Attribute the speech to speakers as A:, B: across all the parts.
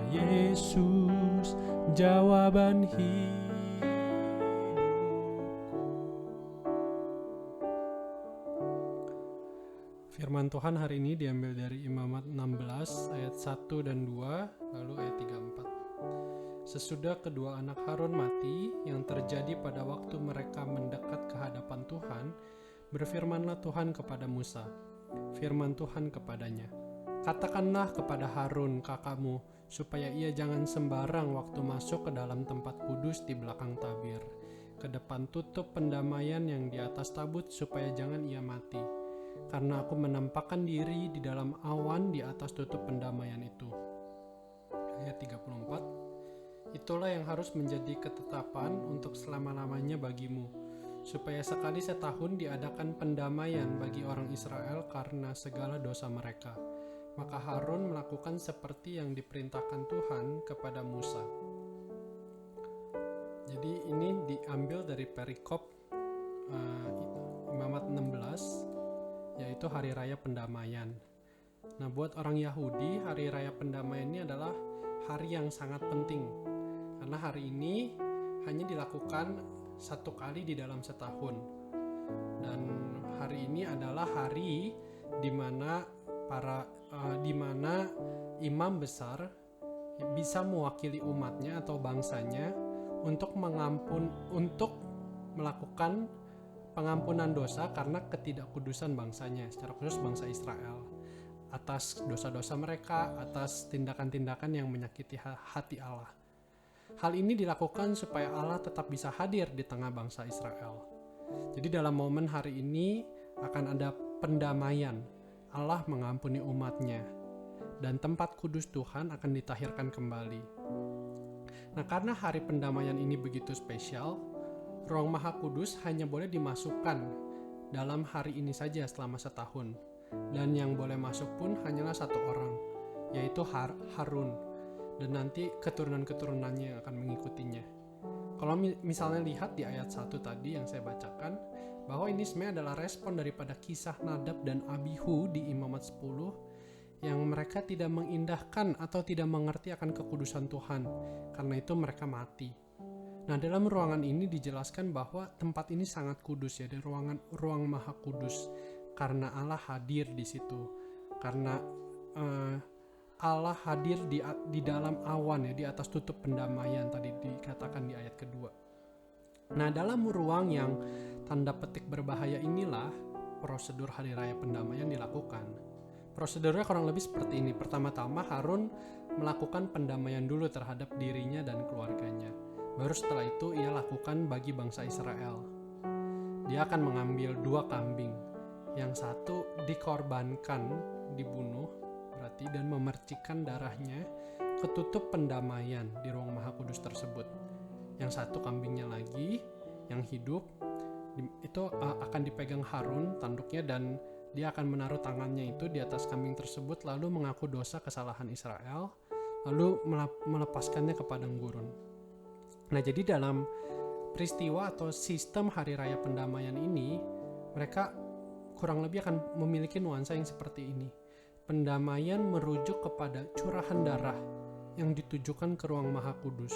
A: Yesus, jawaban hidupku. Firman Tuhan hari ini diambil dari Imamat 16 ayat 1 dan 2, lalu ayat 3-4. Sesudah kedua anak Harun mati, yang terjadi pada waktu mereka mendekat ke hadapan Tuhan, berfirmanlah Tuhan kepada Musa. Firman Tuhan kepadanya, katakanlah kepada Harun kakakmu, supaya ia jangan sembarang waktu masuk ke dalam tempat kudus di belakang tabir, ke depan tutup pendamaian yang di atas tabut, supaya jangan ia mati. Karena aku menampakkan diri di dalam awan di atas tutup pendamaian itu. Ayat 34. Itulah yang harus menjadi ketetapan untuk selama-lamanya bagimu, supaya sekali setahun diadakan pendamaian bagi orang Israel karena segala dosa mereka. Maka Harun melakukan seperti yang diperintahkan Tuhan kepada Musa. Jadi ini diambil dari perikop Imamat 16, yaitu Hari Raya Pendamaian. Nah, buat orang Yahudi, Hari Raya Pendamaian ini adalah hari yang sangat penting, karena hari ini hanya dilakukan satu kali di dalam setahun. Dan hari ini adalah hari di mana imam besar bisa mewakili umatnya atau bangsanya untuk melakukan pengampunan dosa karena ketidakkudusan bangsanya, secara khusus bangsa Israel, atas dosa-dosa mereka, atas tindakan-tindakan yang menyakiti hati Allah. Hal ini dilakukan supaya Allah tetap bisa hadir di tengah bangsa Israel. Jadi dalam momen hari ini akan ada pendamaian, Allah mengampuni umatnya, dan tempat kudus Tuhan akan ditahirkan kembali. Nah, karena hari pendamaian ini begitu spesial, Ruang Maha Kudus hanya boleh dimasukkan dalam hari ini saja selama setahun. Dan yang boleh masuk pun hanyalah satu orang, yaitu Harun. Dan nanti keturunan-keturunannya yang akan mengikutinya. Kalau misalnya lihat di ayat 1 tadi yang saya bacakan, bahwa ini sebenarnya adalah respon daripada kisah Nadab dan Abihu di Imamat 10, yang mereka tidak mengindahkan atau tidak mengerti akan kekudusan Tuhan. Karena itu mereka mati. Nah, dalam ruangan ini dijelaskan bahwa tempat ini sangat kudus, ya, di ruang Maha Kudus, karena Allah hadir di situ, karena Allah hadir di dalam awan, ya, di atas tutup pendamaian tadi dikatakan di ayat kedua. Nah, dalam ruang yang tanda petik berbahaya inilah prosedur Hari Raya Pendamaian dilakukan. Prosedurnya kurang lebih seperti ini. Pertama-tama Harun melakukan pendamaian dulu terhadap dirinya dan keluarganya. Baru setelah itu ia lakukan bagi bangsa Israel. Dia akan mengambil 2 kambing. Yang satu dikorbankan, dibunuh berarti, dan memercikan darahnya ke tutup pendamaian di ruang Maha Kudus tersebut. Yang satu kambingnya lagi yang hidup itu akan dipegang Harun tanduknya, dan dia akan menaruh tangannya itu di atas kambing tersebut, lalu mengaku dosa kesalahan Israel, lalu melepaskannya ke padang gurun. Nah, jadi dalam peristiwa atau sistem Hari Raya Pendamaian ini, mereka kurang lebih akan memiliki nuansa yang seperti ini. Pendamaian merujuk kepada curahan darah yang ditujukan ke ruang Maha Kudus.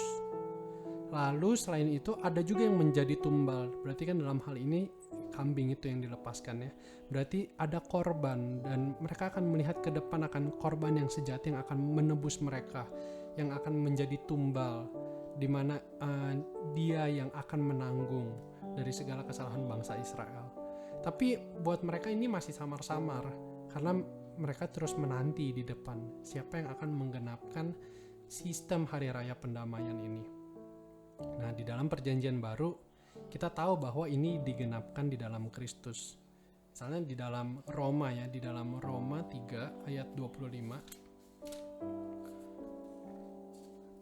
A: Lalu selain itu ada juga yang menjadi tumbal. Berarti kan dalam hal ini kambing itu yang dilepaskan, ya. Berarti ada korban, dan mereka akan melihat ke depan akan korban yang sejati yang akan menebus mereka, yang akan menjadi tumbal, di mana dia yang akan menanggung dari segala kesalahan bangsa Israel. Tapi buat mereka ini masih samar-samar, karena mereka terus menanti di depan siapa yang akan menggenapkan sistem Hari Raya Pendamaian ini. Nah, di dalam Perjanjian Baru kita tahu bahwa ini digenapkan di dalam Kristus. Misalnya di dalam Roma, ya, di dalam Roma 3 ayat 25.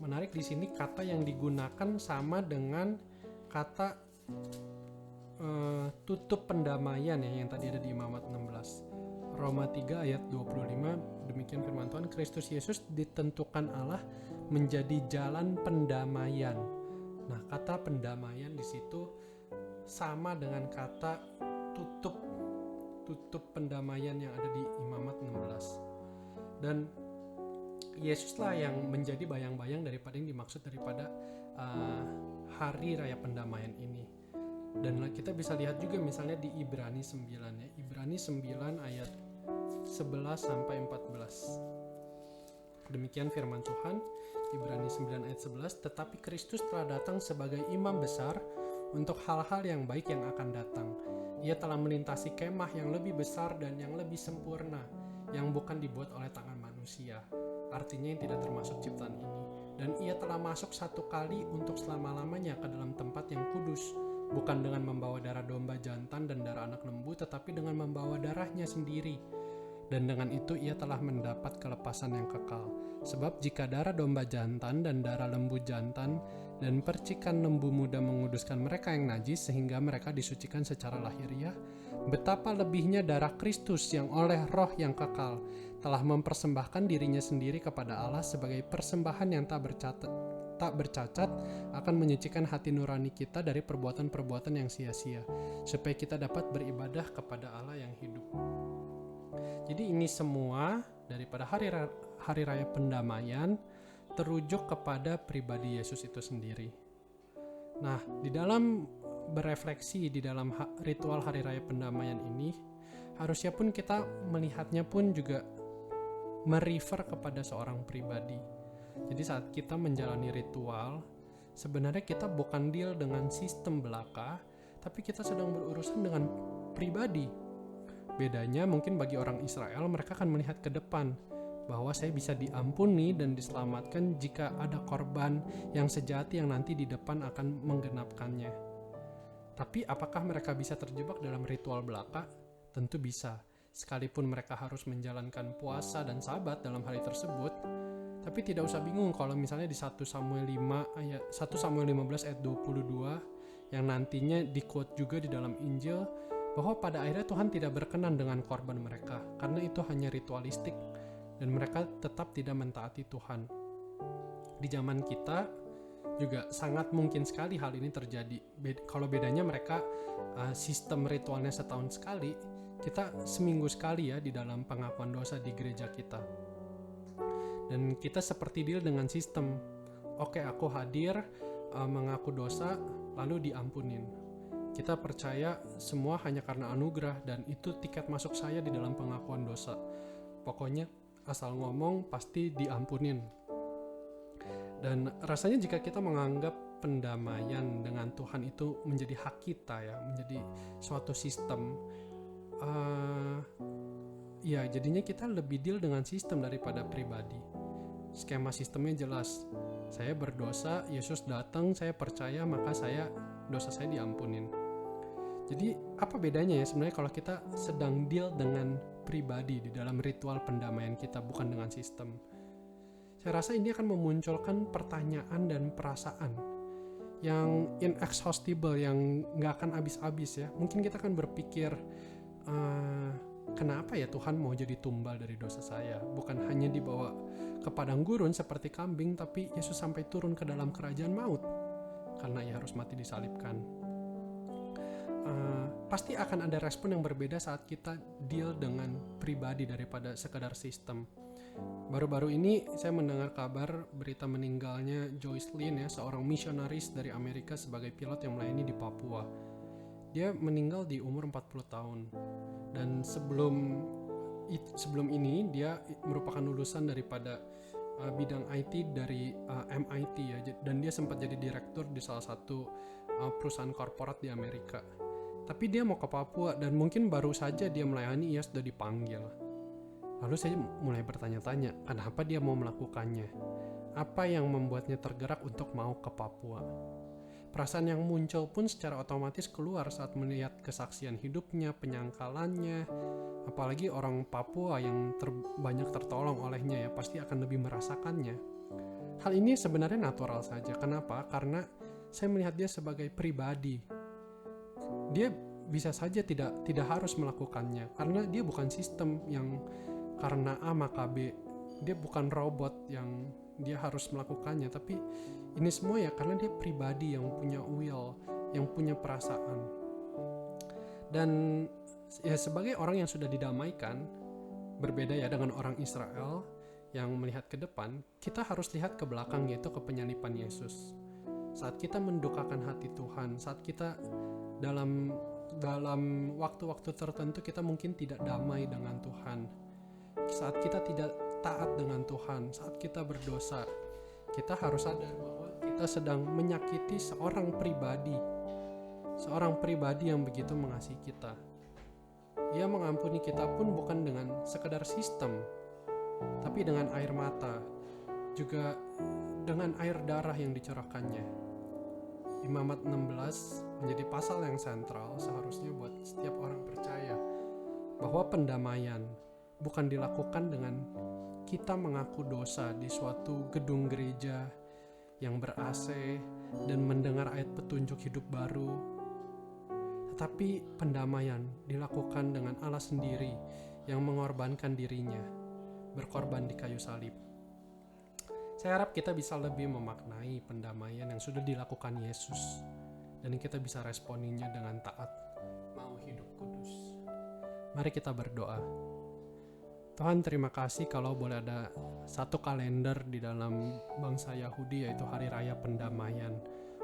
A: Menarik di sini kata yang digunakan sama dengan kata tutup pendamaian, ya, yang tadi ada di Imamat 16. Roma 3 ayat 25, demikian firman Tuhan, Kristus Yesus ditentukan Allah menjadi jalan pendamaian. Nah, kata pendamaian di situ sama dengan kata tutup pendamaian yang ada di Imamat 16. Dan Yesuslah yang menjadi bayang-bayang daripada yang dimaksud daripada hari raya pendamaian ini. Dan kita bisa lihat juga misalnya di Ibrani 9 ya. Ibrani 9 ayat 11 sampai 14. Demikian firman Tuhan, Ibrani 9 ayat 11, tetapi Kristus telah datang sebagai imam besar untuk hal-hal yang baik yang akan datang. Ia telah melintasi kemah yang lebih besar dan yang lebih sempurna, yang bukan dibuat oleh tangan manusia, artinya yang tidak termasuk ciptaan ini. Dan ia telah masuk satu kali untuk selama-lamanya ke dalam tempat yang kudus, bukan dengan membawa darah domba jantan dan darah anak lembu, tetapi dengan membawa darahnya sendiri. Dan dengan itu ia telah mendapat kelepasan yang kekal. Sebab jika darah domba jantan dan darah lembu jantan dan percikan lembu muda menguduskan mereka yang najis sehingga mereka disucikan secara lahiriah, betapa lebihnya darah Kristus yang oleh Roh yang kekal telah mempersembahkan dirinya sendiri kepada Allah sebagai persembahan yang tak bercacat akan menyucikan hati nurani kita dari perbuatan-perbuatan yang sia-sia, supaya kita dapat beribadah kepada Allah yang hidup. Jadi ini semua daripada hari raya pendamaian terujuk kepada pribadi Yesus itu sendiri. Nah, di dalam berefleksi di dalam ritual hari raya pendamaian ini, harusnya pun kita melihatnya pun juga merefer kepada seorang pribadi. Jadi saat kita menjalani ritual, sebenarnya kita bukan deal dengan sistem belaka, tapi kita sedang berurusan dengan pribadi. Bedanya mungkin bagi orang Israel, mereka akan melihat ke depan, bahwa saya bisa diampuni dan diselamatkan jika ada korban yang sejati yang nanti di depan akan menggenapkannya. Tapi apakah mereka bisa terjebak dalam ritual belaka? Tentu bisa. Sekalipun mereka harus menjalankan puasa dan sabat dalam hari tersebut, tapi tidak usah bingung kalau misalnya di 1 Samuel 15 ayat 22 yang nantinya di-quote juga di dalam Injil, bahwa pada akhirnya Tuhan tidak berkenan dengan korban mereka karena itu hanya ritualistik dan mereka tetap tidak mentaati Tuhan. Di zaman kita juga sangat mungkin sekali hal ini terjadi. Kalau bedanya mereka sistem ritualnya setahun sekali, kita seminggu sekali ya di dalam pengakuan dosa di gereja kita. Dan kita seperti deal dengan sistem. Oke, aku hadir mengaku dosa lalu diampunin. Kita percaya semua hanya karena anugerah dan itu tiket masuk saya di dalam pengakuan dosa. Pokoknya asal ngomong pasti diampunin. Dan rasanya jika kita menganggap pendamaian dengan Tuhan itu menjadi hak kita ya, menjadi suatu sistem, ya jadinya kita lebih deal dengan sistem daripada pribadi. Skema sistemnya jelas. Saya berdosa, Yesus datang, saya percaya, maka dosa saya diampunin. Jadi apa bedanya ya sebenarnya kalau kita sedang deal dengan pribadi di dalam ritual pendamaian kita, bukan dengan sistem. Saya rasa ini akan memunculkan pertanyaan dan perasaan yang inexhaustible, yang gak akan habis-habis ya. Mungkin kita akan berpikir, kenapa ya Tuhan mau jadi tumbal dari dosa saya? Bukan hanya dibawa ke padang gurun seperti kambing, tapi Yesus sampai turun ke dalam kerajaan maut karena ia harus mati disalibkan. Pasti akan ada respon yang berbeda saat kita deal dengan pribadi daripada sekadar sistem. Baru-baru ini saya mendengar kabar berita meninggalnya Joyce Lin ya, seorang misionaris dari Amerika sebagai pilot yang melayani di Papua. Dia meninggal di umur 40 tahun. Dan sebelum ini dia merupakan lulusan daripada bidang IT dari MIT ya, dan dia sempat jadi direktur di salah satu perusahaan korporat di Amerika. Tapi dia mau ke Papua dan mungkin baru saja dia melayani, ia sudah dipanggil. Lalu saya mulai bertanya-tanya, kenapa dia mau melakukannya? Apa yang membuatnya tergerak untuk mau ke Papua? Perasaan yang muncul pun secara otomatis keluar saat melihat kesaksian hidupnya, penyangkalannya. Apalagi orang Papua yang banyak tertolong olehnya ya, pasti akan lebih merasakannya. Hal ini sebenarnya natural saja. Kenapa? Karena saya melihat dia sebagai pribadi. Dia bisa saja tidak harus melakukannya karena dia bukan sistem yang karena A maka B. Dia bukan robot yang dia harus melakukannya, tapi ini semua ya karena dia pribadi yang punya will, yang punya perasaan. Dan ya sebagai orang yang sudah didamaikan, berbeda ya dengan orang Israel yang melihat ke depan, kita harus lihat ke belakang, yaitu ke penyalipan Yesus. Saat kita mendukakan hati Tuhan, saat kita dalam waktu-waktu tertentu kita mungkin tidak damai dengan Tuhan, saat kita tidak taat dengan Tuhan, saat kita berdosa, kita harus sadar bahwa kita sedang menyakiti seorang pribadi yang begitu mengasihi kita. Ia mengampuni kita pun bukan dengan sekedar sistem, tapi dengan air mata, juga dengan air darah yang dicurahkannya. Imamat 16 menjadi pasal yang sentral seharusnya buat setiap orang percaya, bahwa pendamaian bukan dilakukan dengan kita mengaku dosa di suatu gedung gereja yang ber-AC dan mendengar ayat petunjuk hidup baru, tetapi pendamaian dilakukan dengan Allah sendiri yang mengorbankan dirinya, berkorban di kayu salib. Saya harap kita bisa lebih memaknai pendamaian yang sudah dilakukan Yesus, dan kita bisa responinya dengan taat, mau hidup kudus. Mari kita berdoa. Tuhan, terima kasih kalau boleh ada satu kalender di dalam bangsa Yahudi, yaitu Hari Raya Pendamaian,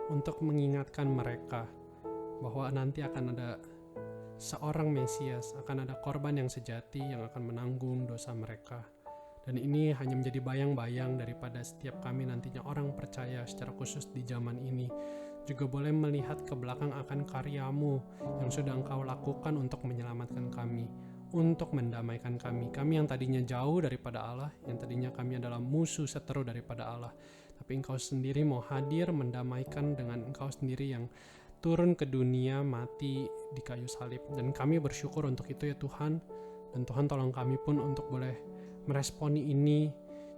A: untuk mengingatkan mereka bahwa nanti akan ada seorang Mesias, akan ada korban yang sejati yang akan menanggung dosa mereka. Dan ini hanya menjadi bayang-bayang daripada setiap kami nantinya orang percaya, secara khusus di zaman ini, juga boleh melihat ke belakang akan karya-Mu yang sudah Engkau lakukan untuk menyelamatkan kami, untuk mendamaikan kami yang tadinya jauh daripada Allah, yang tadinya kami adalah musuh seteru daripada Allah, tapi Engkau sendiri mau hadir mendamaikan dengan Engkau sendiri yang turun ke dunia, mati di kayu salib. Dan kami bersyukur untuk itu ya Tuhan. Dan Tuhan tolong kami pun untuk boleh meresponi ini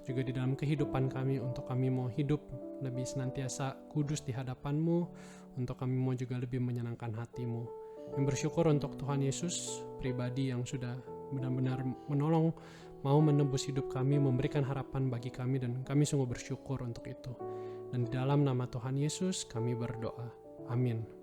A: juga di dalam kehidupan kami, untuk kami mau hidup lebih senantiasa kudus di hadapan-Mu, untuk kami mau juga lebih menyenangkan hati-Mu. Yang bersyukur untuk Tuhan Yesus pribadi yang sudah benar-benar menolong, mau menebus hidup kami, memberikan harapan bagi kami, dan kami sungguh bersyukur untuk itu. Dan di dalam nama Tuhan Yesus kami berdoa. Amin.